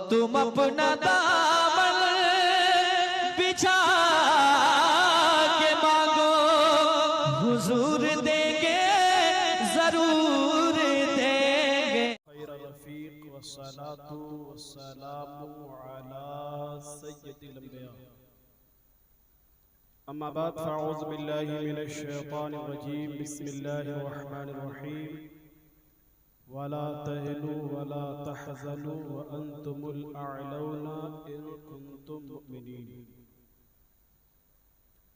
तुम अपना दामन बिछा के मांगो, हुजूर देंगे, जरूर देंगे। रफ़ीक़ वस्सलातु वस्सलामु अला सय्यदिल अंबिया। अम्मा बाद फ़अऊज़ु बिल्लाहि मिनश शैतानिर रजीम। बिस्मिल्लाहिर रहमानिर रहीम। वला तहिनु वला तहज़नु व अंतुमुल अअलौना इन कुंतुम मुमिनीन।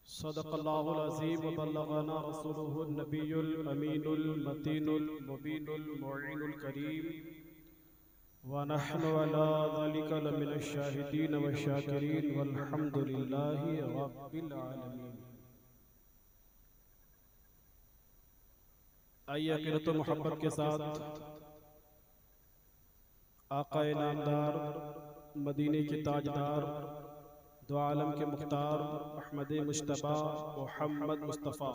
सदक़ल्लाहुल अज़ीम व बल्लगना रसूलुहुन नबियुल अमीनुल मतीनुल मुबीनुल मुईनुल करीम व नहनु अला ज़ालिका लमिनश शाहिदीन व शाकिरीन वल्हम्दुलिल्लाहि रब्बिल आलमीन। आइए अक़ीदत व मोहब्बत के साथ आक़ाए नामदार, मदीने के ताजदार, दो आलम के मुख्तार अहमद मुश्तबा मोहम्मद मुस्तफ़ा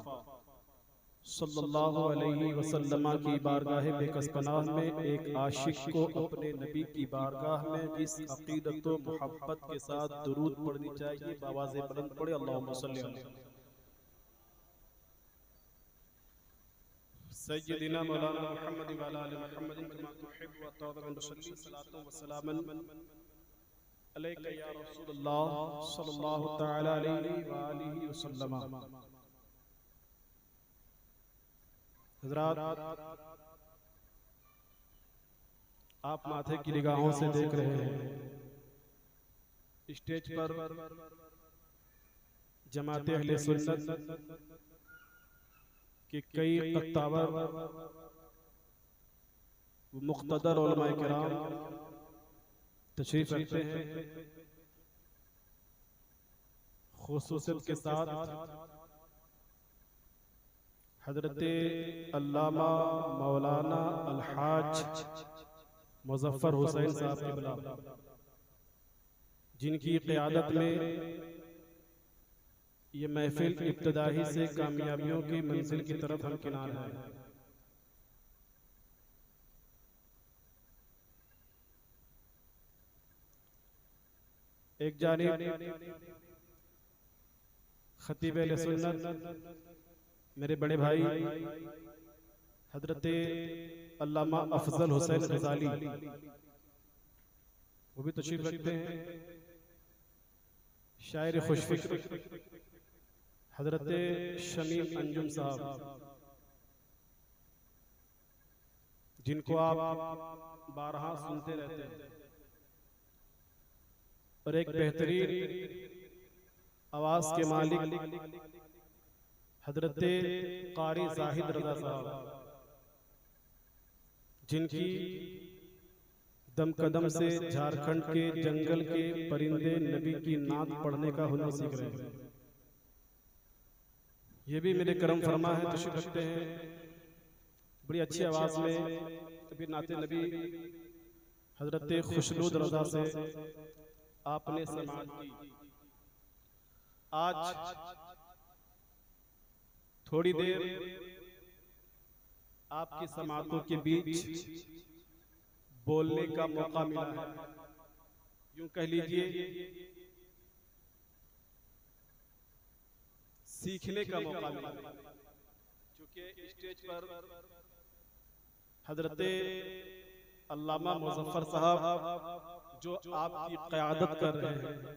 सल्लल्लाहु अलैहि वसल्लम की बारगाह बेकस पनाह में एक आशिक को अपने नबी की बारगाह में जिस अक़ीदत व मोहब्बत के साथ दुरूद पढ़नी चाहिए, बावाज़े बुलंद पढ़े अल्लाहुम्मा सल्ली अला सय्यदिना मौलाना मुहम्मद व अला आलि मुहम्मद कमा तुहिब्बु व तर्ज़ा व नसल्ली सलातन व सलामन अलैका या रसूलल्लाह सल्लल्लाहु तआला अलैहि व आलिहि वसल्लम। हज़रात, आप माथे की निगाहों से देख रहे हैं स्टेज पर जमाते अहले सुन्नत कि कई क़त्तावर मुक़्तदर उलमाए किराम तशरीफ़ रखते हैं। ख़ुसूसियत के साथ हज़रत अल्लामा मौलाना अलहाज मुज़फ़्फ़र हुसैन साहब क़िबला, जिनकी क़यादत में ये महफिल इब्तिदाई से कामयाबियों की मंजिल की तरफ हमकिनार है। एक जानिब खतीब अहले सुन्नत मेरे बड़े भाई हजरत अल्लामा अफजल हुसैन गजाली, वो भी तशरीफ रखते हैं। शायर खुशफ़िक्र हजरत शमीम अंजुम साहब, जिनको आप बारहा सुनते रहते हैं, और एक बेहतरीन आवाज़ के मालिक हजरत कारी जाहिद रज़ा साहब, जिनकी दम कदम से झारखंड के जंगल के परिंदे नबी की नात पढ़ने का हुनर सीख रहे हैं। ये भी मेरे करम फरमा है, तशरीफ रखते हैं। बड़ी अच्छी आवाज़ में कभी नाते नबी हजरत खुशनूद रज़ा से आपने समाअत की। आज थोड़ी देर आपकी समाअतों के बीच बोलने का मौका मिला है, यूं कह लीजिए सीखने का मौका मिला, क्योंकि स्टेज पर हजरत अल्लामा मुज़फ़्फ़र साहब जो आपकी क़यादत कर रहे हैं,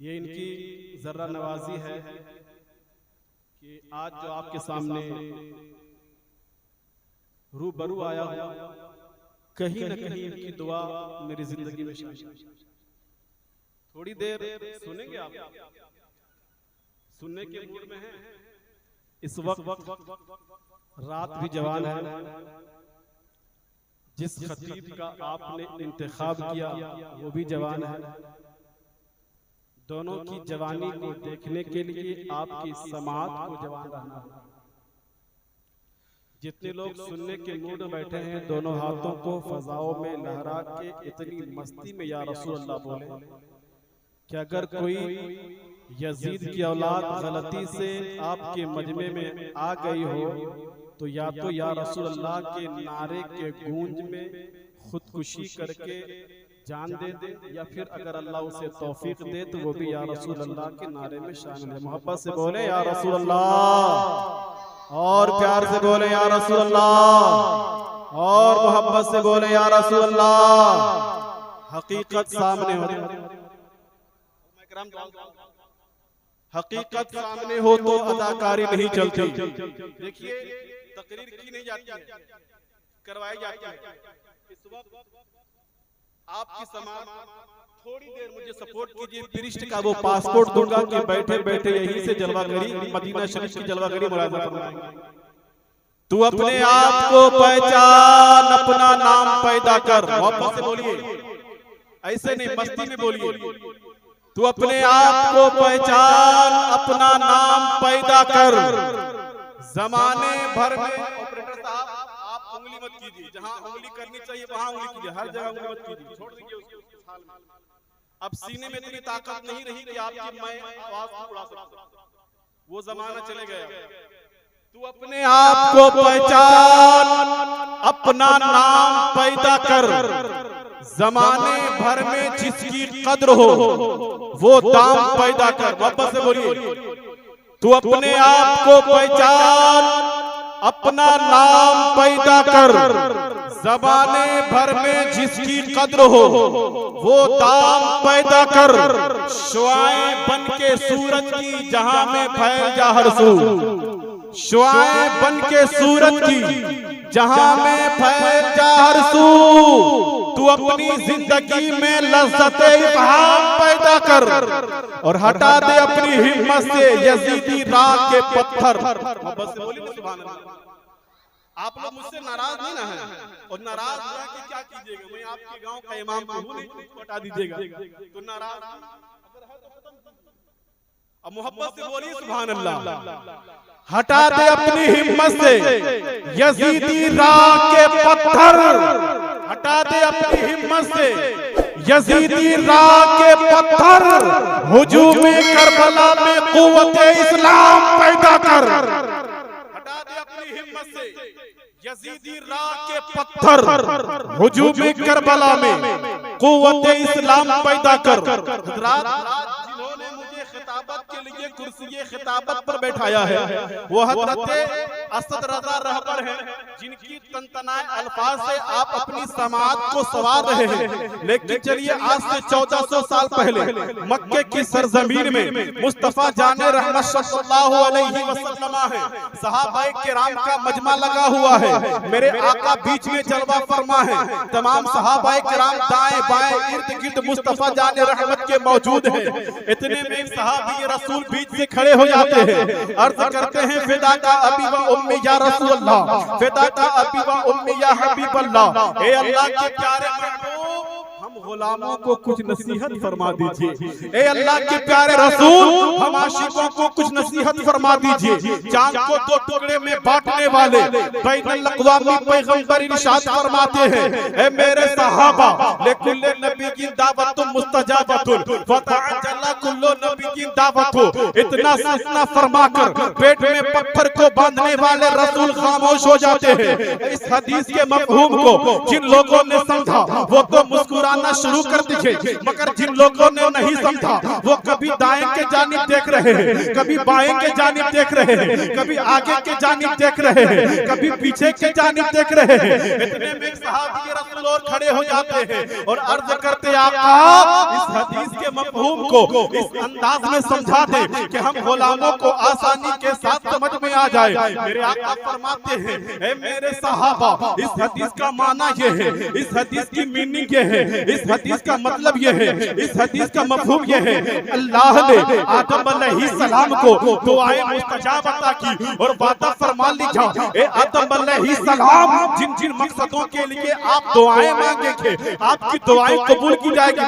ये इनकी ज़र्रा नवाजी है कि आज जो आपके सामने रूबरू आया हूं, कहीं न कहीं इनकी दुआ मेरी जिंदगी में शामिल। थोड़ी देर सुनेंगे, आप सुनने के मूड में हैं। इस वक्त रात भी जवान है, जिस खतीब का आपने इंतखाब किया वो भी जवान है। दोनों की जवानी को देखने के लिए आपकी समाअत को जवान रहना होगा। जितने लोग सुनने के मूड में बैठे हैं, दोनों हाथों को फजाओं में लहरा के इतनी मस्ती में या रसूल अल्लाह बोले कि अगर कोई यजीद की औलाद गलती से आपके मजमे में आ गई हो, तो या रसूल अल्लाह के नारे के गूंज में खुदकुशी करके जान दे दे, या फिर अगर अल्लाह उसे तौफीक दे तो वो भी या रसूल अल्लाह के नारे में शामिल है। मोहब्बत से बोले या रसूल अल्लाह, और प्यार से बोले या रसूल अल्लाह, और मोहब्बत से बोले या रसूल अल्लाह। हकीकत सामने हो, हकीकत सामने हो तो अदाकारी नहीं चलती। देखिए तकरीर की नहीं जाती है, करवाई जाती है। इस वक्त आपकी समाज थोड़ी देर मुझे सपोर्ट कीजिए, पृष्ठ का वो पासपोर्ट दूंगा कि बैठे बैठे यहीं से जलवागरी मदीना शरीफ की जलवागरी मुलाजा फरमाएंगे। तू अपने आप को पहचान, अपना नाम पैदा कर। मोहब्बत से बोलिए, ऐसे नहीं मस्ती में बोलिए। तू अपने आप को पहचान, अपना नाम पैदा कर। जमाने भर में ऑपरेटर साहब आप उंगली मत कीजिए, जहां उंगली करनी चाहिए वहां उंगली कीजिए, हर जगह उंगली मत कीजिए, छोड़ दीजिए उसको हाल में। अब सीने में इतनी ताकत नहीं रही कि आपकी मैं आवाज को उड़ा सकता, वो जमाना चले गया। तू अपने आप को पहचान, अपना नाम पैदा कर। जमाने भर में जिसकी कद्र हो वो दाम पैदा कर। वापस से बोलिए, तू अपने आप को पहचान, अपना नाम पैदा कर। जमाने भर में जिसकी कद्र हो वो दाम पैदा कर। शुआएं बन के सूरज की जहां में फैल जा हर सू, शुआएं बन के सूरज की जहां में फैल जा हर सू। तू अपनी जिंदगी में लज्जते इफ़हाम पैदा कर और हटा दे अपनी हिम्मत से यजीदी राह के पत्थर। बस बोली ना सुभान अल्लाह। आप लोग मुझसे नाराज नहीं ना है, और नाराज हुआ कि क्या कीजिएगा, मैं आपके गांव का इमाम हूं, नहीं हटा दीजिएगा तो नाराज। अब मोहब्बत से बोलिए सुभान अल्लाह। हटा दे अपनी हिम्मत से यजीदी राह के पत्थर, हटा दे अपनी हिम्मत से यजीदी राह के पत्थर। हुजूम करबला में कुव्वते इस्लाम पैदा कर। हटा दे अपनी हिम्मत से यजीदी राह के पत्थर। हुजूम करबला में कुव्वते इस्लाम पैदा कर। जिन्होंने मुझे खिताबत के लिए कुर्सी खिताबत पर बैठाया है वो हज़रत असद रज़ा रहबर हैं, जिनकी तनतनाए अल्फाज से आप अपनी समाअत को सवार रहे हैं। लेकिन चलिए आज से 1400 साल पहले मक्के की सरजमीन में मुस्तफा जाने रहमत सल्लल्लाहु अलैहि वसल्लम है, सहाबाए किराम का मजमा लगा हुआ है, मेरे आका बीच में जलवा फरमा है, तमाम सहाबाए किराम दाएं बाएं इर्द गिर्द मुस्तफा जाने रहमत के मौजूद हैं। इतने में सहाबी रसूल बीच से खड़े हो जाते हैं, अर्ज करते हैं फिदा का अबी व उम्मी या रसूल अल्लाह, फिदा का अबी व उम्मी या हबीब अल्लाह। ए अल्लाह के प्यारे महबूब, हम गुलामों को कुछ नसीहत फरमा दीजिए। ए अल्लाह के प्यारे रसूल, हम आशिकों को कुछ नसीहत फरमा दीजिए। चांद को दो टुकड़े में बांटने वाले बैनुल अक़वामी पैगंबर इरशाद फरमाते हैं, ए मेरे सहाबा, लिकुल्लि नबिय्यिन दावतुन मुस्तजाबतुन फतअज्जला कुल्लु नबिय्यिन दावतु। इतना इतना फरमाकर पेट में पत्थर को बांधने वाले रसूल खामोश हो जाते हैं। इस हदीस के मफहूम को जिन लोगों ने समझा वो तो मुस्कुराना शुरू कर दिए, मगर जिन लोगों ने नहीं समझा वो कभी दाएं के जानिब देख रहे हैं, कभी बाएं के जानिब देख रहे हैं, कभी आगे के जानिब देख रहे हैं, कभी पीछे के जानिब देख रहे हैं। इतने में सहाबी रसूल और खड़े हो जाते हैं और अर्ज करते, आका इस हदीस के मफहूम को इस अंदाज में समझा दे कि हम गुलामों को आसानी के साथ समझ में आ जाए। मेरे आका फरमाते हैं, ए मेरे सहाबा, इस हदीस का माना ये है, इस हदीस की मीनिंग ये है, इस हदीस का मतलब ये है, इस हदीस का मफहूम ये है, अल्लाह ने आदम अलैहिस्सलाम को दुआए मुस्तजाब अता की और वादा फरमा लिया, ए आदम अलैहिस्सलाम, जिन जिन मकसदों के लिए आप दुआएं मांगे थे आपकी दुआएं कबूल की जाएगी।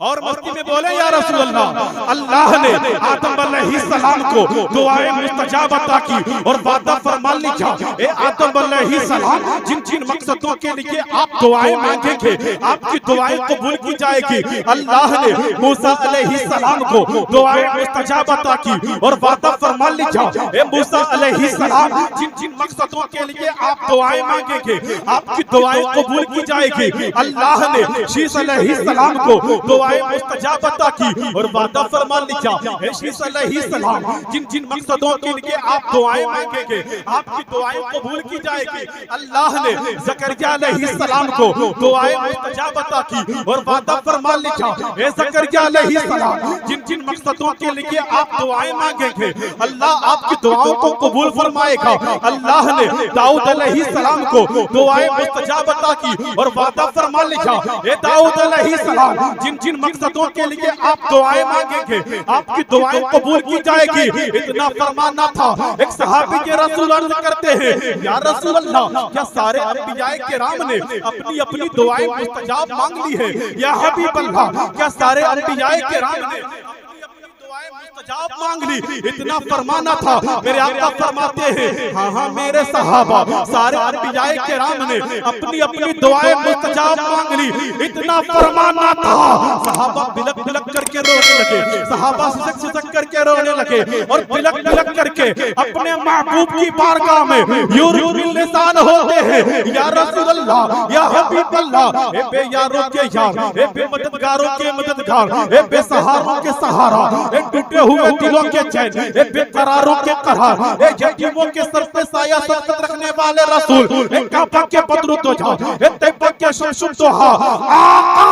और मस्ती में बोले या रसूल अल्लाह। अल्लाह ने आदम अलैहिस्सलाम को दुआए मुस्तजाब अता की और वादा फरमा लिया, ए आदम अलैहिस्सलाम जिन जिन मकसदों के लिए आप दुआएं मांगेंगे आपकी दुआएं कबूल की जाएगी। अल्लाह ने मूसा अलैहिस्सलाम को दुआए मुस्तजाब अता की और वादा फरमा लिया, ए मूसा अलैहिस्सलाम जिन जिन मकसदों के लिए आप दुआएं मांगेंगे आपकी दुआएं कबूल की जाएगी। अल्लाह ने शीश अलैहिस्सलाम को दुआएं मुस्तजाब अता की और वादा फरमा लिया, ए शीश अलैहिस्सलाम जिन जिन मकसदों के लिए आप दुआएं मांगेंगे आपकी दुआएं कबूल की जाएगी। अल्लाह ने ज़करिया अलैहिस्सलाम को दुआएं मुस्तजाब अता की और वादा फरमा लिया, ए ज़करिया अलैहिस्सलाम जिन जिन मकसदों के लिए आप दुआएं मांगेंगे अल्लाह आपकी दुआओं को कबूल फरमाएगा। अल्लाह ने दाऊद अलैहिस्सलाम को दुआएं मुस्तजाब अता की और वादा फरमा लिया, ए दाऊद अलैहिस्सलाम जिन जिन मकसदों के लिए आप दुआएं मांगेंगे आपकी दुआएं कबूल की जाएगी। इतना फरमाना था। एक सहाबी के रसूल अर्ज करते हैं, या रसूल अल्लाह क्या सारे अंबियाए किराम ने अपनी अपनी दुआएं मुस्तजाब मांग ली है? या हबीब अल्लाह क्या सारे अंबियाए किराम ने मुस्तजाब मांग ली? इतना फरमाना था। मेरे आका फरमाते हैं, हाँ हाँ मेरे सहाबा सारे अंबियाए किराम ने अपनी अपनी दुआएं मुस्तजाब मांग ली। इतना फरमाना था। सहाबा बिलक बिलक करके रोने लगे, सहाबा सिसक सिसक करके रोने लगे और बिलक बिलक करके अपने महबूब की बारगाह में यूं लिसान होते हैं, या रसूल अल्लाह या हबीब अल्लाह, ए बेयारों के यार, ए बेमददगारों के मददगार, ए बेसहारों के सहारा, ए टूटे हुए दिलों के चैन, ए बेकरारों के करार, ए यतीमों के सर पे साया सख्त रखने वाले रसूल, ए काबा के बदरू तो जा, ए तैबा के शमशुम तोहा आका।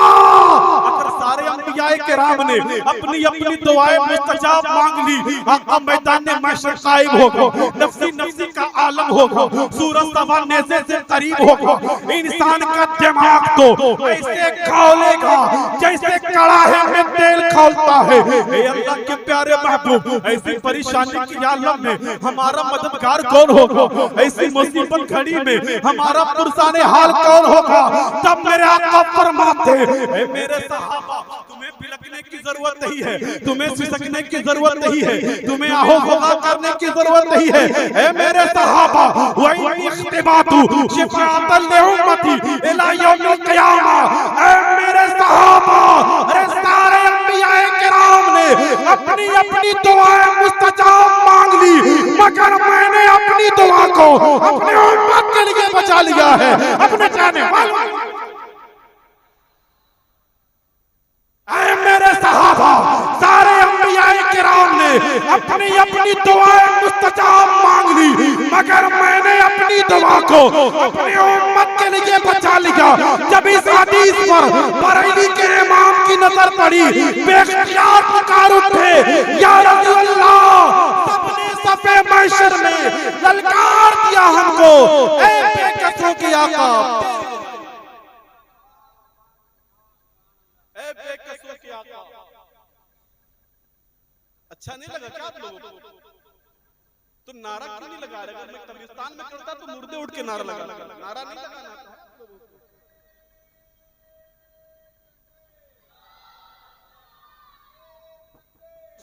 अगर सारे अंबियाए किराम ने अपनी अपनी दुआएं मुस्तजाब मांग ली, आका मैदान में महशर कायम होगा, नफ्सी नफ्सी का आलम होगा, सूरज सवा नेज़े से करीब होगा। इंसान का दिमाग तो ऐसे खौलेगा जैसे कड़ाहे में तेल खौलता है। ए अल्लाह के प्यारे महबूब, ऐसी परेशानी की आलम में हमारा मददगार कौन होगा? ऐसी मुसीबत घड़ी में हमारा पुरसाने हाल कौन होगा? तब मेरे आका फरमाते, ए मेरे सहाबा तुम्हें बिलकने की जरूरत नहीं है, तुम्हें सिसकने की जरूरत नहीं है, तुम्हें आहो होगा करने की जरूरत नहीं है। ए मेरे सहाबा वही इख्तिबातु शिफाअतन लिउम्मती इला यौमिल क़ियामा। ए मेरे सहाबा, अरे सारे अंबियाए किराम ने अपनी अपनी दुआएं मुस्तजाब मांग ली, मगर मैंने अपनी दुआ को अपने उम्मत के लिए बचा लिया है, अपने जाने वालों। ऐ मेरे सहाबा, सारे अंबियाए किराम ने अपनी अपनी दुआएं मुस्तजाब मांग ली, मगर मैंने अपनी दुआ को अपनी उम्मत के लिए बचा लिया। जब इस हदीस पर बरेली के इमाम की नजर पड़ी, बेख्तियार पुकार उठे, या रसूल अल्लाह। सबने सफे महशर में ललकार दिया हमको, ऐ बेकसों के आका, बेकसों के आका। अच्छा नहीं लगा क्या आप लोगों को? तो नारा क्यों नहीं लगा रहे? अगर मैं कब्रिस्तान में करता तो मुर्दे उठ के नारा लगा, नारा नहीं लगाना।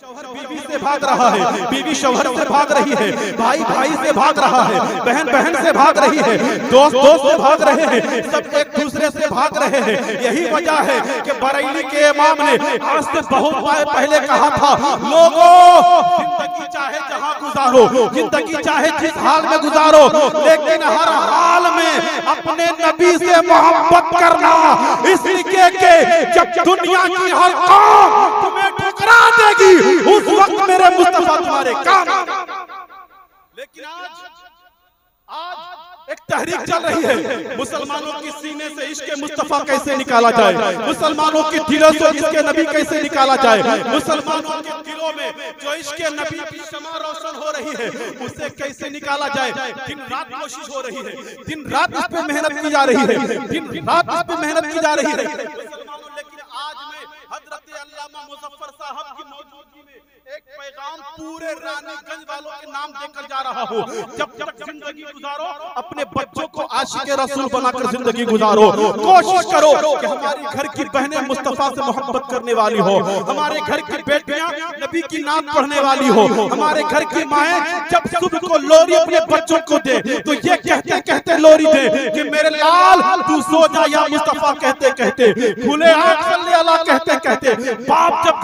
शौहर बीवी से भाग रहा है, बीवी शौहर से भाग रही है, भाई भाई से भाग रहा है, बहन बहन से भाग रही है, दोस्त दोस्त से भाग रहे हैं, सब एक दूसरे से भाग रहे हैं। यही वजह है कि बरेली के इमाम ने आज से बहुत पहले कहा था, लोगों जिंदगी चाहे जहां गुजारो, जिंदगी चाहे जिस हाल में गुजारो, लेकिन हर हाल में अपने नबी से मोहब्बत करना, इसलिए के जब दुनिया की हर कौम तुम्हें ठुकरा देगी उस वक्त मेरे मुस्तफा तुम्हारे काम। लेकिन आज एक तहरीक चल रही है, मुसलमानों की सीने से इश्क मुस्तफा कैसे निकाला जाए, मुसलमानों के दिलों से इश्क नबी कैसे निकाला जाए, मुसलमानों के दिलों में जो इश्क नबी की शमा रोशन हो रही है उसे कैसे निकाला जाए। दिन रात कोशिश हो रही है, दिन रात इस पे मेहनत की जा रही है, दिन रात इस पे मेहनत की जा रही है। लेकिन आज में हजरत अल्लामा मुज़फ्फर साहब की मौजूदगी में एक पैगाम पूरे रानीगंज वालों के नाम देकर जा रहा हूँ। जब तक जिंदगी गुजारो अपने बच्चों को आशिक रसूल बनाकर जिंदगी गुजारो। कोशिश करो कि हमारे घर की बहनें मुस्तफा से मोहब्बत करने वाली हो, हमारे घर की बेटियां नबी की नाम पढ़ने वाली हो, हमारे घर की माएं जब सुबह को लोरी अपने बच्चों को दे तो ये कहते कहते लोरी दे कि मेरे लाल तू सो जा या मुस्तफा कहते कहते, खुले आंख सल्ले अला कहते कहते। बाप जब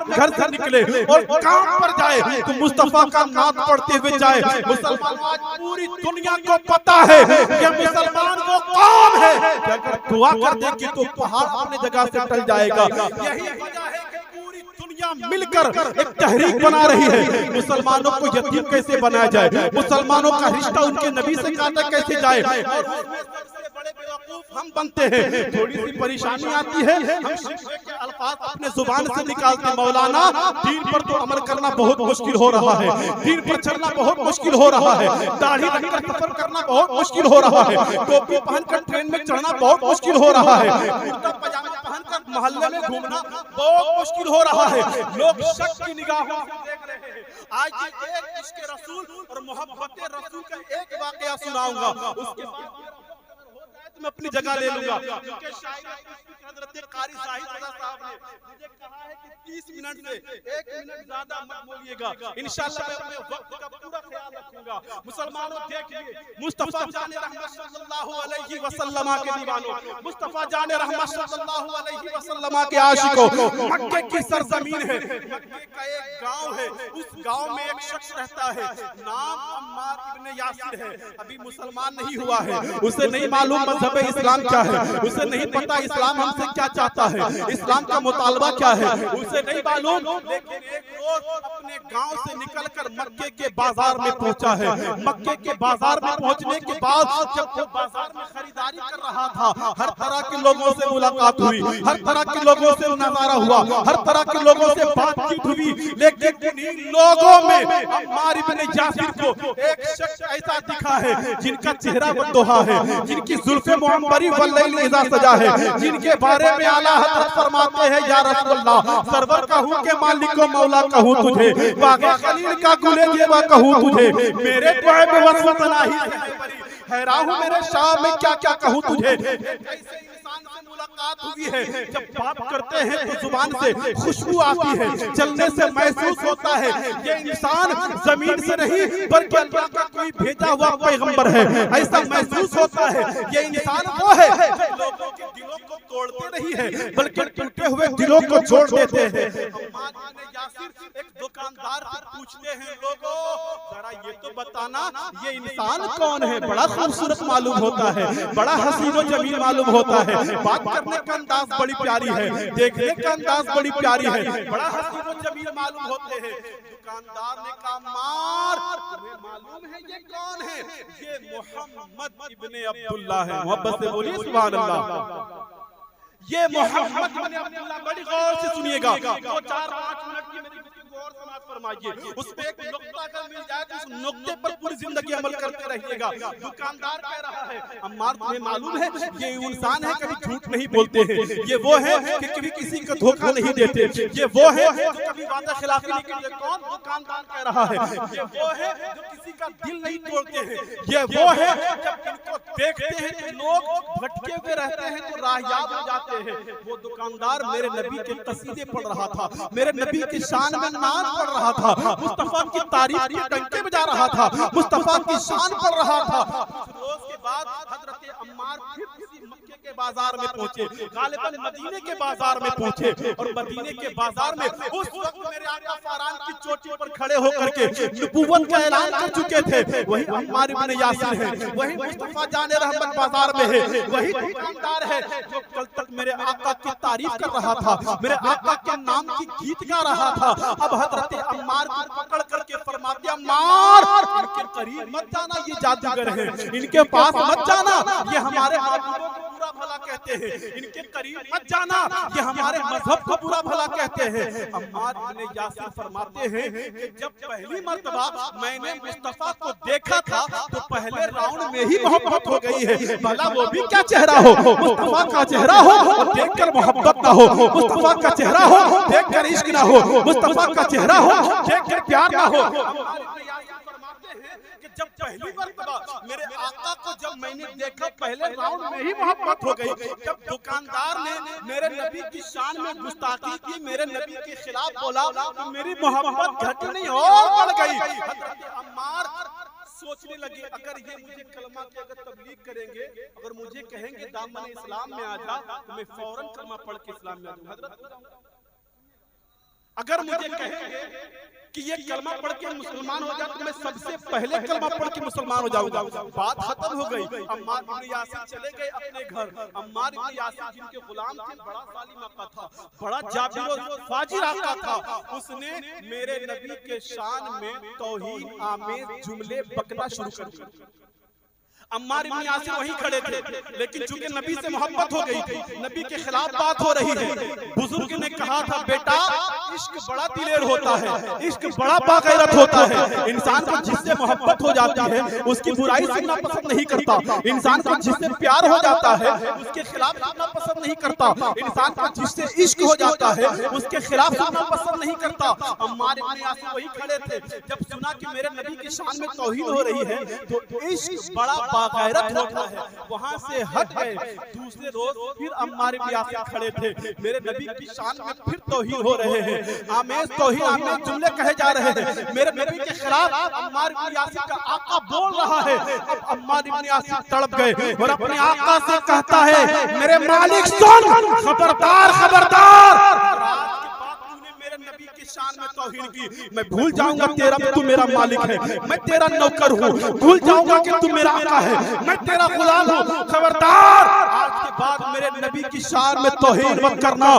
घर से निकले और काम पर जाए तो मुस्तफा का नाम पढ़ते हुए जाए। मुसलमान आज पूरी दुनिया को पता है कि मुसलमान वो कौन है कि अगर दुआ कर देंगे तो पहाड़ अपनी जगह से टल जाएगा। यही वजह है कि पूरी दुनिया मिलकर एक तहरीक बना रही है मुसलमानों को यतीम कैसे बनाया जाए, मुसलमानों का रिश्ता उनके नबी से काटा कैसे जाए। और सबसे बड़े बेवकूफ हम बनते हैं। थोड़ी सी परेशानी आती है, हम शिकवे के अल्फाज अपने जुबान से निकालते। मौलाना दीन पर तो अमल करना बहुत मुश्किल हो रहा है, दीन पर चलना बहुत मुश्किल हो रहा है, दाढ़ी रखकर सफर करना बहुत मुश्किल हो रहा है, टोपी पहनकर ट्रेन में चढ़ना बहुत मुश्किल हो रहा है, कुर्ता पजामा पहनकर मोहल्ले में घूमना बहुत मुश्किल हो रहा है। लोग शक की निगाहों से देख रहे हैं। आज एक इश्क़ रसूल और मोहब्बत रसूल का एक वाकया सुनाऊंगा, उसके बाद मैं अपनी जगह ले लूंगा। क्योंकि हज़रत कारी साहिब साहब ने मुझे कहा है कि 30 मिनट से 1 मिनट ज्यादा मत बोलिएगा। इंशाअल्लाह मैं अपने वक्त का पूरा ख्याल रखूंगा। मुसलमानों देखिए, मुस्तफा जाने रहमत सल्लल्लाहु अलैहि वसल्लम के दीवानों, मुस्तफा जाने रहमत सल्लल्लाहु अलैहि वसल्लम के आशिकों, मक्के की सरजमीन है, मक्के का एक गांव है, उस गांव में एक शख्स रहता है, नाम अम्मार इब्न यासिर है। अभी मुसलमान नहीं हुआ है, उसे नहीं मालूम मजहब इस्लाम क्या है, उसे नहीं पता इस्लाम हमसे क्या चाहता है, इस्लाम का मुतालबा क्या है, उसे नहीं मालूम। लेकिन एक रोज अपने गांव से निकलकर मक्के के बाजार में पहुंचा है। मक्के के बाजार में पहुंचने के बाद जब वो बाजार में खरीदारी कर रहा था, हर तरह के लोगों से मुलाकात हुई, हर तरह के लोगों से नजारा हुआ, हर तरह के लोगों से बातचीत हुई। लेकिन इन्हीं लोगों में अम्मार इब्न यासिर को एक शख्स ऐसा दिखा है जिनका चेहरा बददुहा है, जिनकी जुल्फे मुअम्बरी वल्लैल इज़ा सजा है, जिनके बारे में आला हज़रत फरमाते हैं या रसूलल्लाह सरवर कहूं के मालिक को मौला कहूं तुझे, वाक़े खलील का गुले जेबा कहूं तुझे, मेरे दुआ में वसवत नहीं हैरान हूं मेरे शाह में क्या क्या कहूं तुझे। ऐसे इंसान से मुलाकात हुई है, जब बात करते हैं तो जुबान से खुशबू आती है, चलने से महसूस होता है ये इंसान जमीन से नहीं बल्कि अल्लाह का कोई भेजा हुआ पैगंबर है, ऐसा महसूस होता है। ये इंसान वो है जो लोगों के दिलों को तोड़ते नहीं है बल्कि टूटे हुए दिलों को जोड़ देते हैं। अम्मार इब्न यासिर एक दुकानदार से पूछते हैं, लोगों जरा ये तो बताना ये इंसान कौन है, बड़ा खूबसूरत मालूम होता है, बड़ा हसीन व जमील मालूम होता है, बात करने का अंदाज बड़ी प्यारी है, देखने का अंदाज बड़ी प्यारी है, बड़ा हसीन व जमील मालूम होते हैं। दुकानदार ने कहा, मार तुम्हें मालूम है ये कौन है? ये मोहम्मद इब्ने अब्दुल्लाह है। मोहब्बत से बोलिए सुभान अल्लाह। ये मोहम्मद इब्ने अब्दुल्लाह, बड़ी गौर से सुनिएगा, 4-5 मिनट की मेरी गौर समाज फरमाइए, उसपे एक नुक्ता अगर मिल जाए तो उस नुक्ते पर पूरी जिंदगी अमल करते रहिएगा। दुकानदार कह रहा है, अम्मार तुम्हें मालूम है ये इंसान है कभी झूठ नहीं बोलते हैं, ये वो है कि कभी किसी को धोखा नहीं देते, ये वो है जो कभी वादा खिलाफी नहीं करते। कौन? दुकानदार कह रहा है ये वो है जो किसी का दिल नहीं तोड़ते हैं, ये वो है जब इनको देखते हैं तो लोग भटके हुए रहते हैं तो राहयाब हो जाते हैं। वो दुकानदार मेरे नबी के कसीदे पढ़ रहा था, मेरे नबी की शान में नाज पढ़ रहा था, मुस्तफा की तारीफ के डंके बजा रहा था, मुस्तफा की शान पढ़ रहा था। कुछ रोज के बाद हजरत अम्मार फिर किसी मक्के के बाजार में पहुंचे, गालिबन मदीने के बाजार में पहुंचे, और मदीने के बाजार में उस वक्त मेरे आका फारान की चोटी पर खड़े होकर के नबूवत का ऐलान कर चुके थे। वही अम्मार इब्न यासिर है, वही मुस्तफा जाने रहमत बाजार में है, वही दुकानदार है जो कल तक मेरे आका की तारीफ कर रहा था, मेरे आका के नाम की गीत गा रहा था। अब हजरत अम्मार को पकड़ करके फरमाते, अम्मार इनके करीब मत जाना, ये जादूगर है, इनके पास मत जाना, ये हमारे महबूबों को पूरा भला कहते हैं, इनके करीब मत जाना, ये हमारे मजहब को बुरा भला कहते हैं। अम्मार इब्ने यासिर फरमाते हैं कि जब पहली मर्तबा मैंने मुस्तफा को देखा था तो पहले राउंड में ही मोहब्बत हो गई है। भला वो भी क्या चेहरा हो, मुस्तफा का चेहरा हो और देखकर मोहब्बत ना हो, मुस्तफा का चेहरा हो देखकर इश्क ना हो, मुस्तफा का चेहरा हो देखकर प्यार ना हो। कि जब पहली मर्तबा मेरे आका को जब मैंने देखा पहले राउंड में ही मोहब्बत हो गई। जब दुकानदार ने मेरे नबी की शान में गुस्ताखी की, मेरे नबी के खिलाफ बोला तो मेरी मोहब्बत घट नहीं और बढ़ गई। हज़रत अम्मार सोचने लगे अगर ये मुझे कलमा की अगर तबलीग करेंगे, अगर मुझे कहेंगे दामन इस्लाम में आ जा तो मैं फौरन कलमा पढ़ के इस्लाम में आ जाऊं। हज़रत अगर मुझे कहेंगे कि ये कलमा पढ़ के मुसलमान हो जाए तो मैं सबसे पहले कलमा पढ़ के मुसलमान हो जाऊंगा। बात खत्म हो गई। अम्मार इब्ने यासिर चले गए अपने घर। अम्मार इब्ने यासिर जिनके गुलाम थे, बड़ा जालिम आका था, बड़ा जाबिर और फाजिर आका था, उसने मेरे नबी के शान में तौहीन आमेज जुमले बकना शुरू कर दिए। अम्मार इब्ने यासिर वहीं खड़े थे, लेकिन चूंकि नबी से मोहब्बत हो गई थी, नबी के खिलाफ बात हो रही है। बुजुर्ग ने कहा था बेटा इश्क बड़ा दिलेर होता है, इश्क बड़ा बागैरत होता है। इंसान को जिससे मोहब्बत हो जाती है उसकी बुराई सुनना पसंद नहीं करता। इंसान को जिससे प्यार हो जाता है उसके खिलाफ सुनना पसंद नहीं करता। इंसान को जिससे इश्क हो जाता है उसके खिलाफ सुनना पसंद नहीं करता। अम्मार इब्ने यासिर वहीं खड़े थे। जब सुना कि मेरे नबी की शान में तौहीन हो रही है तो इश्क बड़ा बागैरत होता है, वहां से हट गए। दूसरे रोज फिर अम्मार इब्ने यासिर खड़े थे, मेरे नबी की शान में फिर तौहीन हो रहे हैं, आमेज तौहीन आमेज जुमले कहे जा रहे हैं। मेरे नबी के खिलाफ अम्मार इब्ने यासिर का आका बोल रहा है। अब अम्मार इब्ने यासिर तड़प गए और अपने आका से कहता है मेरे मालिक सुन, खबरदार खबरदार, नबी की शान में तौहीन की, मैं भूल जाऊंगा तेरा तू मेरा मालिक है, मैं तेरा नौकर हूँ, भूल जाऊंगा कि तू मेरा आका है, मैं तेरा गुलाम हूँ। खबरदार आज के बाद मेरे नबी की शान में तौहीन मत करना।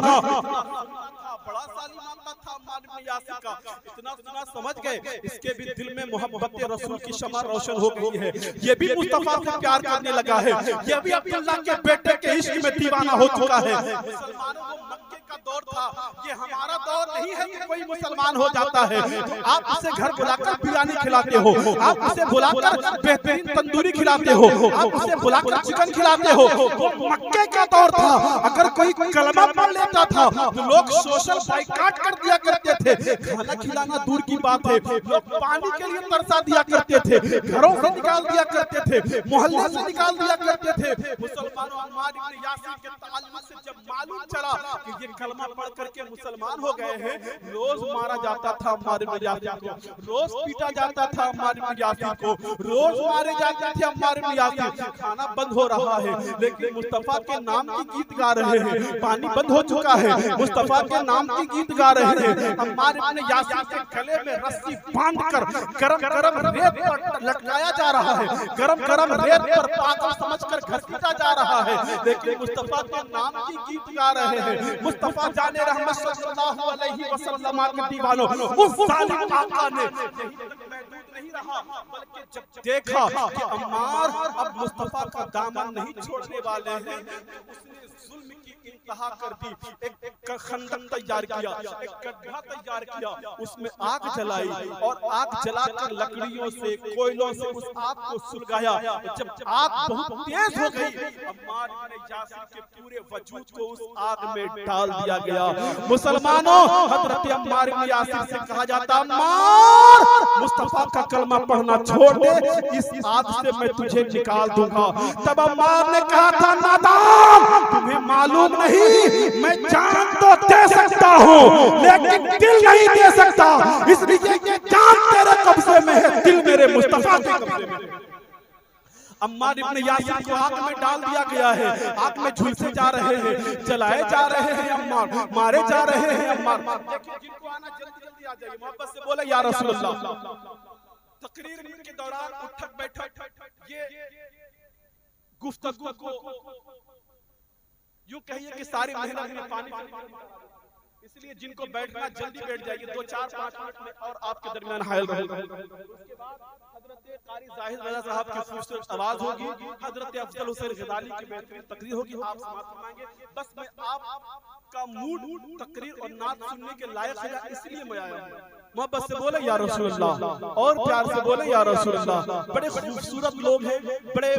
बड़ा जालिम आका था अम्मार इब्ने यासिर का। इतना सुना समझ गए इसके भी दिल में मोहब्बत रसूल की शमा रोशन हो गई है। ये भी मुस्तफा से प्यार करने लगा है, ये भी अब्दुल्लाह के बेटे के इश्क में दीवाना हो चुका है। मुसलमानों को मक्के का दौर था, ये हमारा दौर नहीं है कि कोई मुसलमान हो जाता है तो आप उसे घर बुलाकर बिरयानी खिलाते हो, आप उसे बुलाकर बेहतरीन तंदूरी खिलाते हो, आप उसे बुलाकर चिकन खिलाते हो। वो मक्के का दौर था। अगर कोई कलमा पढ़ लेता था तो लोग सोशल बाइकाट कर दिया करते थे। खाना खिलाना दूर की बात है, लोग पानी के लिए तरसा दिया करते थे, घरों से निकाल दिया करते थे, मोहल्ले से निकाल दिया करते थे। मुसलमानों अम्मार इब्ने यासिर के ताल्लुक से जब मालूम चला कि ये कलमा पढ़ करके मुसलमान हो गए हैं, रोज मारा जाता था अम्मार इब्ने यासिर को, रोज पीटा जाता था अम्मार इब्ने यासिर को, रोज मारे जाते थे अम्मार इब्ने यासिर। खाना बंद हो रहा है लेकिन मुस्तफा के नाम की गीत गा रहे हैं। पानी बंद हो चुका है, मुस्तफा के नाम की गीत गा रहे हैं। अम्मार इब्ने यासिर के गले में रस्सी बांधकर गरम गरम रेत पर लटकाया जा रहा है, गरम गरम रेत पर पागल समझकर घसीटा जा रहा है, लेकिन मुस्तफा के नाम की गीत गा रहे हैं। मुस्तफा जाने रहमत सल्लल्लाहु अलैहि वसल्लम के दीवानों, उस जालिम आका ने महदूद नहीं रहा, बल्कि जब देखा कि अम्मार अब मुस्तफा का दामन नहीं छोड़ने वाले हैं, उसने जुल्म की इंतहा कर दी। एक खंदक तैयार किया, एक गड्ढा तैयार किया, उसमें आग जलाई और आग जलाकर लकड़ियों से कोयलों से उस आग को सुलगाया। जब आग बहुत तेज हो गई, अम्मार इब्ने यासिर के पूरे वजूद को उस आग में डाल दिया गया। मुसलमानों हजरत अम्मार इब्ने यासिर से कहा जाता अम्मार मुस्तफा का कलमा पढ़ना छोड़ दे, इस आग से मैं तुझे निकाल दूंगा। तब अम्मार ने कहा था नादान, तुम्हें मालूम नहीं मैं जान तो दे सकता हूँ लेकिन दिल नहीं दे सकता, इसलिए ये जान तेरे कब्जे में है, दिल मेरे मुस्तफा के कब्जे में है। अम्मार इब्ने यासिर को आग में डाल दिया गया है, आग में झुलसे जा रहे हैं, जलाए जा रहे हैं अम्मार, मारे जा रहे हैं अम्मार। देखिए जिनको आना जल्दी जल्दी आ जाइए, मोहब्बत से बोले या रसूल अल्लाह। तकरीर के दौरान उठक बैठक ये गुफ्तगू को यूं कहिए कि सारी मेहनत में पानी इसलिए जिनको बैठना जल्दी बैठ जाइए, 2-4-5 मिनट में और आपके दरमियान हायल रहेगा। उसके बाद हजरत कारी जाहिद रज़ा साहब की खूबसूरत आवाज होगी, हजरत अफजल हुसैन ग़ज़ाली की बेहतरीन तकरीर होगी, आप समाअत फरमाएंगे। बस मैं आपका मूड तकरीर और नात सुनने के लायक है, इसलिए मैं आया हूं। मोहब्बत से बोले या रसूल अल्लाह, और प्यार से बोले या रसूल अल्लाह। बड़े खूबसूरत लोग हैं, बड़े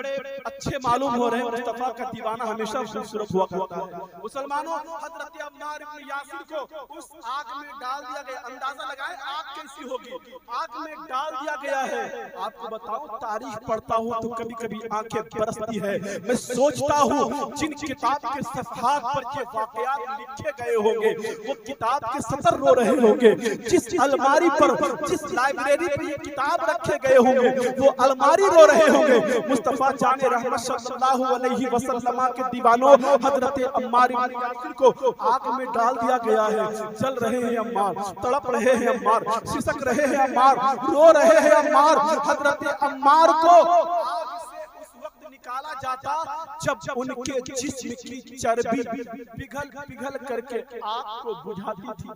अच्छे मालूम हो रहे हैं। मुस्तफा का दीवाना हमेशा खूबसूरत हुआ करता है। मुसलमानों, हजरत अम्मार इब्न यासिर को उस आग में डाल दिया गया। अंदाजा लगाएं आग कैसी होगी। आग में डाल दिया गया है। आपको बताऊं, तारीख पढ़ता हूं तो कभी कभी आंखें बरसती है। मैं सोचता हूं जिन किताब के सफ़हात पर ये वाक़यात लिखे गए होंगे, वो किताब के सतर रो रहे होंगे। जिस अलमारी पर, जिस लाइब्रेरी पर ये किताब रखे गए होंगे, वो अलमारी रो रहे होंगे। मुस्तफा जाने रहमत सल्लल्लाहु अलैहि वसल्लम के दीवानों, हजरत अम्मार इब्न यासिर को आग में डाल दिया गया है। जल रहे हैं अम्मार, तड़प रहे हैं अम्मार, सिसक रहे हैं अम्मार, रो रहे हैं अम्मार। हजरत अम्मार को आग से उस वक्त निकाला जाता जब उनके जिस्म की चर्बी पिघल करके आग को बुझाती थी।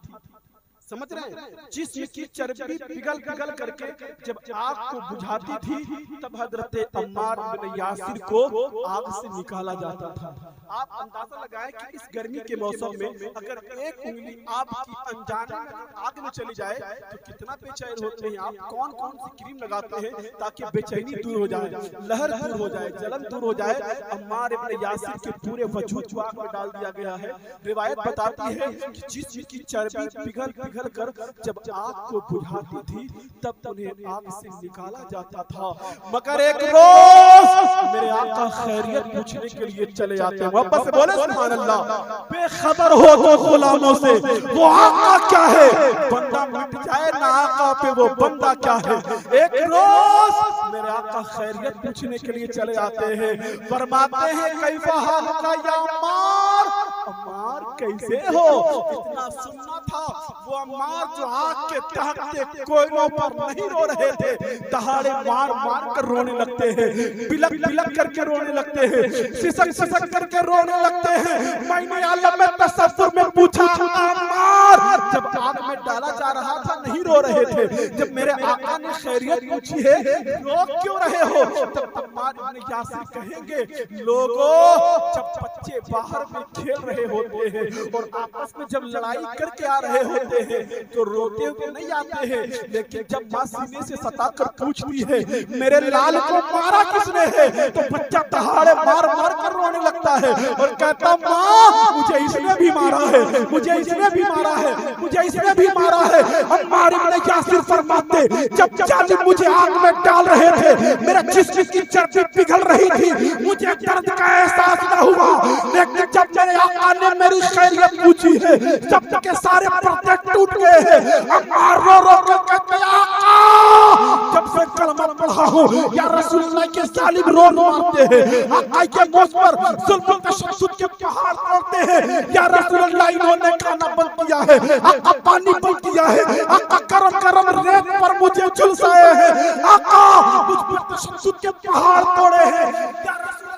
समझ रहे हैं? जिस्म की चर्बी पिघल करके जब आग को बुझाती थी, तब हजरत अम्मार इब्न यासिर को आग से निकाला जाता था। आप अंदाजा लगाएं कि इस गर्मी के मौसम में अगर एक उंगली आपकी अनजाने में आग में चली जाए तो कितना बेचैन होते हैं आप। कौन कौन सी क्रीम लगाते हैं ताकि बेचैनी दूर हो जाए, लहर दूर हो जाए, जलन दूर हो जाए। अम्मार इब्न यासिर के पूरे वजूद को आग में डाल दिया गया है। रिवायत बताती है कि जिस्म की चर्बी पिघल कर जब आग को बुझाती थी, तब उन्हें आग से निकाला जाता था। मगर एक रोज मेरे आका खैरियत पूछने के लिए चले आते हैं। वापस से बोले सुभान अल्लाह। बेखबर हो तो गुलामों से वो आका क्या है, बंदा मिट जाए ना आका पे वो बंदा क्या है। एक रोज मेरे आका खैरियत पूछने के लिए चले आते हैं। फरमाते हैं कैफा हाल का या अम्मार, अम्मार कैसे हो। इतना सुनना था, वो अम्मार जो आग के दहकते कोयलों पर नहीं रो रहे थे, दहाड़े मार मार कर रोने लगते हैं, बिलक करके रोने लगते हैं, सिसक करके रोने लगते हैं। मैंने आलम में तसव्वुर में पूछा, अम्मार जब आग में डाला जा रहा था नहीं रो रहे थे, जब मेरे आका ने खैरियत पूछी है रो क्यों रहे हो, तब अम्मार इब्न यासिर कहेंगे लोगों, जब बच्चे बाहर में खेल रहे होते हैं और आपस में जब लड़ाई करके आ रहे होते हैं तो रोते हुए नहीं आते हैं, लेकिन जब माँ सीने से सता कर पूछती है मेरे लाल को मारा किसने है, तो बच्चा दहाड़े मार मार कर रोने लगता है और कहता माँ मुझे इसने भी मारा है, मुझे इसने भी मारा है, मुझे इसने भी मारा है। अम्मार इब्न यासिर फरमाते जब जालिम मुझे आग में डाल रहे थे, मेरे जिस्म की चर्बी पिघल रही थी, मुझे दर्द का एहसास न हुआ, लेकिन जब मेरे आका ने मेरी खैरियत पूछी है, जब तक के सारे पर्दे टूट गए हैं। अम्मार रो रो कर कहते आका जब से कलमा पढ़ा हूं या रसूलुल्लाह के जालिम रोज मारते हैं, आका के मुझ पर जुल्म तशद्दुद के पहाड़ तोड़ते हैं, या रसूलुल्लाह इन्होंने खाना बंद किया है, आका पानी बंद किया है, आका गरम गरम रेत पर मुझे झुलसाए हैं, आका मुझ पर तशद्दुद के पहाड़ तोड़े हैं, या रसूलुल्लाह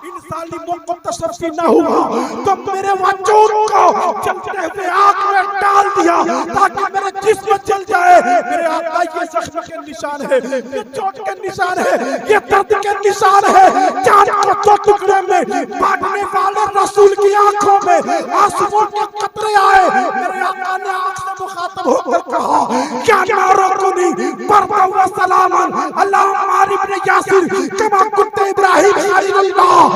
इन सालिमों को तशफ़ी न हुआ तो मेरे वजूद को जलते हुए आग में डाल दिया ताकि मेरा जिस्म जल जाए। मेरे आका ये जख्म के निशान है, ये चोट के निशान है, ये दर्द के निशान है। जान को दो टुकड़े में बांटने वाले रसूल की आंखों में आंसुओं के कतरे आए। मेरे आका ने आंख से मुखातब होकर कहा क्या नारोकुनी बरका व सलामन अल्लाह अम्मार इब्न यासिर कमा कुत्ते इब्राहिम खलीलुल्लाह,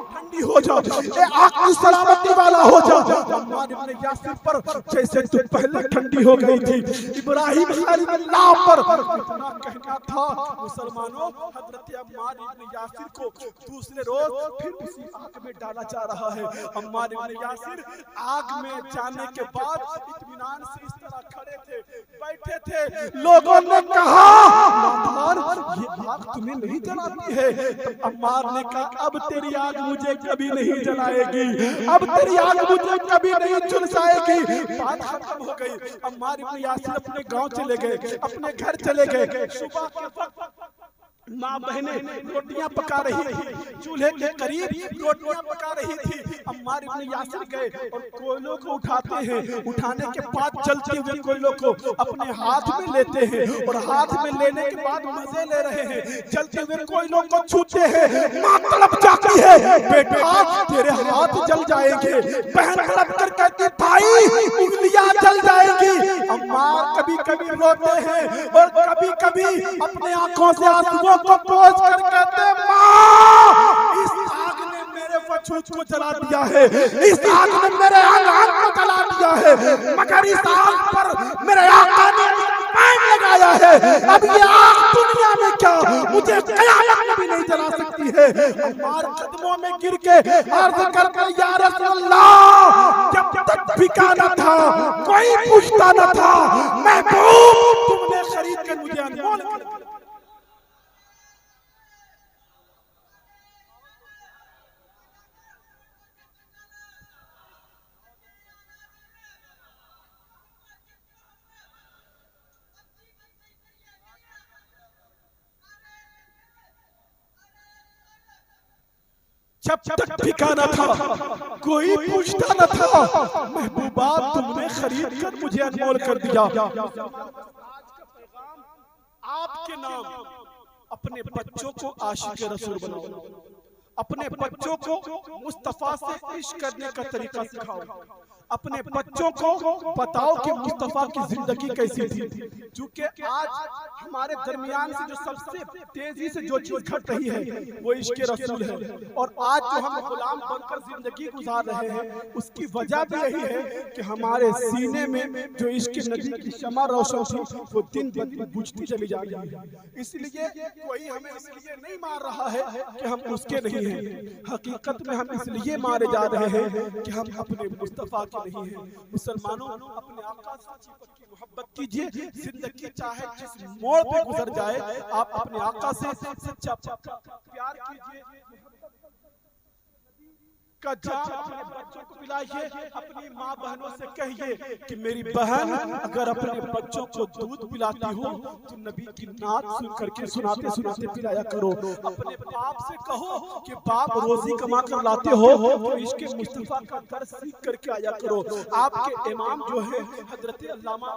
ठंडी हो जा, ए आकी सलामती वाला हो जा। अम्मार इब्न यासिर पर जैसे तू पहले ठंडी हो गई थी, इब्राहिम खलीलुल्लाह पर इतना कहना था। मुसलमानों, हजरत अम्मार इब्न यासिर को दूसरे रोज फिर उसी आग में डाला जा रहा है। अम्मार इब्न यासिर आग में जाने के बाद इत्मीनान से इस तरह खड़े थे, बैठे थे। लोगों ने कहा अम्मार ये आग तुम्हें नहीं जलाती है। अम्मार ने कहा अब तेरी आग मुझे कभी नहीं जलाएगी, अब तेरी आग मुझे कभी नहीं झुलसाएगी। बात खत्म हो गई। अम्मार इब्न यासिर अपने गांव चले गए, अपने घर चले गए। सुबह के वक्त माँ बहनें रोटियां पका रही थी, चूल्हे के करीब रोटियां पका रही थी। अम्मार इब्न यासिर गए और कोयलों को उठाते हैं, उठाने के बाद जलते हुए कोयलों को अपने हाथ में लेते हैं और हाथ में लेने के बाद मजे ले रहे हैं। जलते हुए कोयलों को छूते हैं, माँ तड़प जाती है, बेटा तेरे हाथ जल जाएंगे। बहन तड़प कर कहती भाई उंगलियां जल जाएंगी। अम्मार कभी कभी रोते हैं और कभी कभी अपने आंखों से आंसुओं को पोंछ कर कहते माँ इस आग ने मेरे वजूद को जला दिया है, इस आग ने मेरे अंग को जला दिया है, मगर इस आग पर मेरे आका ने पैन लगाया है। अब ये आग दुनिया में क्या मुझे कयामत में भी नहीं जला सकती है। अम्मार कदमों में गिर के अर्ज करके या रसूल अल्लाह जब तक बिका न था कोई पूछता न था, महबूब तुमने खरीद के मुझे अनमोल कर दिया। जब तक ठिकाना था कोई पूछता न था, महबूबा तुमने खरीद कर मुझे अनमोल कर दिया। आपके नाम अपने बच्चों को आशिक रसूल बनाओ, अपने बच्चों को मुस्तफा से इश्क करने का तरीका सिखाओ, अपने बच्चों को बताओ कि मुस्तफा की जिंदगी कैसी थी। क्योंकि आज हमारे दरमियान से जो सबसे तेजी से जो चीज घट रही है वो इश्क रसूल है, और आज जो हम गुलाम बनकर जिंदगी गुजार रहे हैं उसकी वजह भी यही है कि हमारे सीने में जो इश्क नबी की शमा रोशन थी वो दिन ब दिन बुझती चली जा रही है। इसलिए कोई हमें इसलिए नहीं मार रहा है कि हम उसके नहीं हैं, हकीकत में हम इसलिए मारे जा रहे हैं कि हम अपने मुस्तफा नहीं है। मुसलमानों अपने आका सच्ची पक्की मोहब्बत कीजिए, जिंदगी चाहे जिस मोड़ पे गुजर जाए आप अपने आका से सच्चा प्यार कीजिए। का जाम अपने बच्चों को पिलाइए, अपनी माँ बहनों से कहिए कि मेरी बहन अगर अपने बच्चों को दूध पिलाती हो तो नबी की नात सुन करके सुनाते सुनाते पिलाया करो। अपने बाप से कहो कि बाप रोजी कमा कर लाते हो तो इसके मुस्तफा का दर्स सीख करके आया करो। आपके इमाम जो है हजरत अल्लामा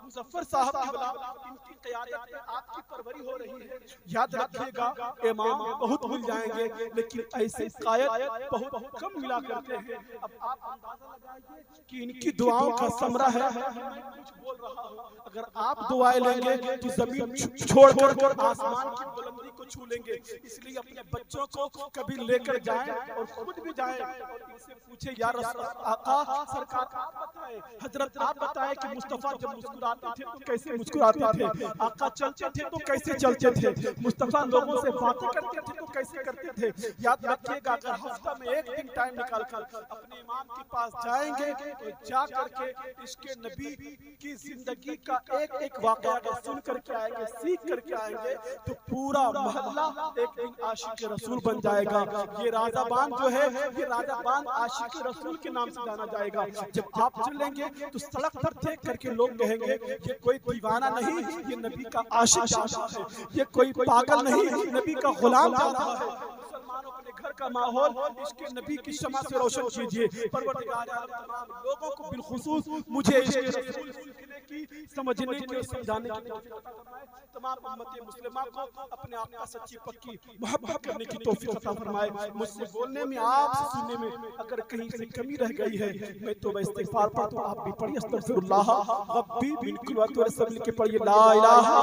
मुजफ्फर साहब क़िबला, इनकी क़यादत में आपकी परवरी हो रही है। याद रखिएगा इमाम बहुत मिल जाएंगे लेकिन ऐसे कायद बहुत कम मिला करते हैं। अब आप अंदाजा लगाइए कि इनकी दुआओं का समरा है। मैं कुछ बोल रहा हूँ, अगर आप दुआएं लेंगे तो जमीन छोड़कर आसमान की बुलंदी को छू लेंगे। इसलिए अपने बच्चों को कभी लेकर जाएं और खुद भी जाएं और इनसे पूछे या रसूल आका सरकार आप बताएं, हजरत आप बताएं कि मुस्तफा जब मुस्कुराते थे तो कैसे मुस्कुराते थे, आका चलते थे तो कैसे चलते थे, मुस्तफा लोगों से बातें करते थे तो कैसे करते थे। याद रखिएगा अगर हफ्ता में एक दिन टाइम निकाल कर अपने इमाम के पास जाएंगे तो जा करके इसके नबी की जिंदगी का एक एक वाक़या अगर सुन करके आएंगे, सीख करके आएंगे तो पूरा मोहल्ला एक दिन आशिक रसूल बन जाएगा। ये राजाबान जो है ये राजाबान आशिक रसूल के नाम से जाना जाएगा। जब आप चलेंगे तो सड़क पर देख करके लोग कहेंगे ये कोई दीवाना नहीं, ये नबी का आशिक जा रहा है, ये कोई पागल नहीं, नबी का गुलाम जा रहा है। मुसलमानों अपने घर का माहौल इसके नबी की शमा से रोशन कीजिए। परवरदिगार आलम तमाम लोगों को बिलखुसूस मुझे इसके रसूल सीखने की, समझने की और समझाने की तौफीक अता फरमाए। तमाम उम्मत मुस्लिमा को अपने आका सच्ची पक्की मोहब्बत करने की तौफीक अता फरमाए। मुझसे बोलने में आपसे सुनने में अगर कहीं से कमी रह गई है मैं तो इस्तिगफार पढ़ता हूं, आप भी पढ़िए अस्तगफिरुल्लाह रब्बी बिन कुल्वत व सब के पढ़िए ला इलाहा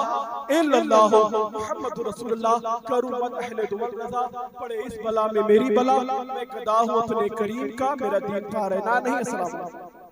इल्लल्लाह मुहम्मदुर रसूलुल्लाह करूमत अहले दुवल रजा। पढ़े इस बला में मेरी बला, मैं गदा हूं अपने करीम का, मेरा दीन का रहना नहीं। अस्सलाम वालेकुम।